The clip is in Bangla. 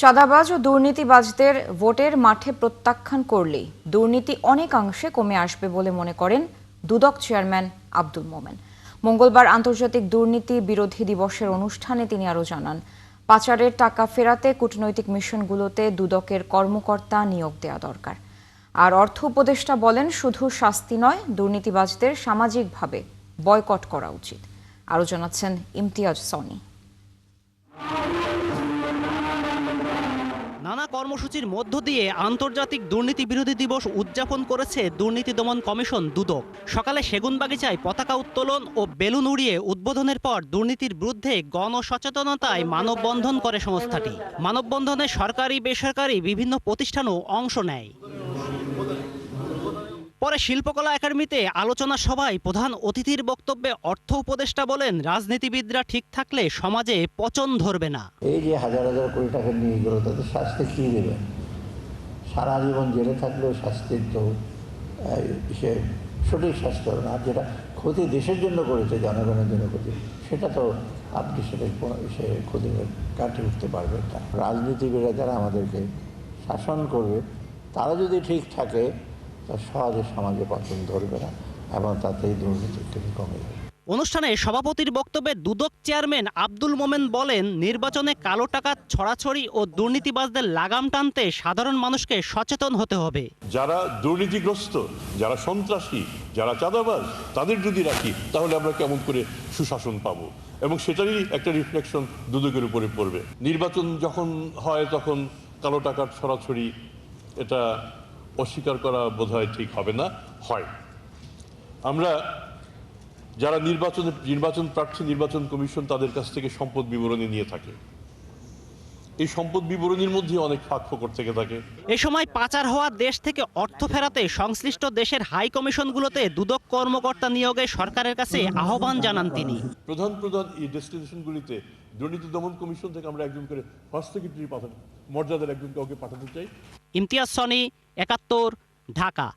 চাঁদাবাজ ও দুর্নীতিবাজদের ভোটের মাঠে প্রত্যাখ্যান করলেই দুর্নীতি অনেকাংশে কমে আসবে বলে মনে করেন দুদক চেয়ারম্যান আব্দুল মোমেন। মঙ্গলবার আন্তর্জাতিক দুর্নীতি বিরোধী দিবসের অনুষ্ঠানে তিনি আরও জানান, পাচারের টাকা ফেরাতে কূটনৈতিক মিশনগুলোতে দুদকের কর্মকর্তা নিয়োগ দেওয়া দরকার। আর অর্থ উপদেষ্টা বলেন, শুধু শাস্তি নয়, দুর্নীতিবাজদের সামাজিকভাবে বয়কট করা উচিত। আরও জানাচ্ছেন ইমতিয়াজ সনি। নানা কর্মসূচির মধ্য দিয়ে আন্তর্জাতিক দুর্নীতি বিরোধী দিবস উদযাপন করেছে দুর্নীতি দমন কমিশন দুদক। সকালে সেগুনবাগিচায় পতাকা উত্তোলন ও বেলুন উড়িয়ে উদ্বোধনের পর দুর্নীতির বিরুদ্ধে গণসচেতনতায় মানববন্ধন করে সংস্থাটি। মানববন্ধনে সরকারি বেসরকারি বিভিন্ন প্রতিষ্ঠানও অংশ নেয়। পরে শিল্পকলা একাডেমিতে আলোচনা সভায় প্রধান অতিথির বক্তব্যে অর্থ উপদেষ্টা বলেন, রাজনীতিবিদরা ঠিক থাকলে সমাজে পচন ধরবে না। এই যে হাজার হাজার কোটি টাকা নিয়ে গেল, তাদের শাস্তি কী দেবেন? সারা জীবন জেলে থাকলেও শাস্তির তো সে সঠিক শাস্তি হবে না। আর যেটা ক্ষতি দেশের জন্য করেছে, জনগণের জন্য ক্ষতি, সেটা তো আপনি সেটা সে ক্ষতি কাটিয়ে উঠতে পারবেন না। রাজনীতিবিদরা যারা আমাদেরকে শাসন করবে, তারা যদি ঠিক থাকে, তা সহজে সমাজে পতন ধরবে না এবং তাতেই দুর্নীতি থেকে কমে যাবে। অনুষ্ঠানে সভাপতির বক্তব্যে দুদক চেয়ারম্যান আব্দুল মোমেন বলেন, নির্বাচনে কালো টাকা ছড়াছড়ি ও দুর্নীতিবাজদের লাগাম টানতে সাধারণ মানুষকে সচেতন হতে হবে। যারা দুর্নীতিগ্রস্ত, যারা সন্ত্রাসী, যারা চাঁদাবাজ, তাদের যদি রাখি, তাহলে আমরা কেমন করে সুশাসন পাবো? এবং সেটারই একটা রিফ্লেকশন দুদকের উপরে পড়বে। নির্বাচন যখন হয় তখন কালো টাকার ছড়াছড়ি, এটা অস্বীকার করা বোধহয় ঠিক হবে না। হয়, আমরা যারা নির্বাচন প্রার্থী, নির্বাচন কমিশন তাদের কাছ থেকে সম্পদ বিবরণী নিয়ে থাকে। এই সম্পদ বিবরণীর মধ্যে অনেক ফাঁকফোকর থেকে থাকে। এ সময় পাচার হওয়া দেশ থেকে অর্থ ফেরাতে সংশ্লিষ্ট দেশের হাই কমিশনগুলোতে দুদক কর্মকর্তা নিয়োগে সরকারের কাছে আহ্বান জানান তিনি। প্রধান এই ডেস্টিনেশনগুলিতে দুর্নীতি দমন কমিশন থেকে আমরা একজন করে ফার্স্ট সেক্রেটারি মর্যাদার একজন কাউকে পাঠাতে চাই। ইমতিয়াজ সনি, ৭১, ঢাকা।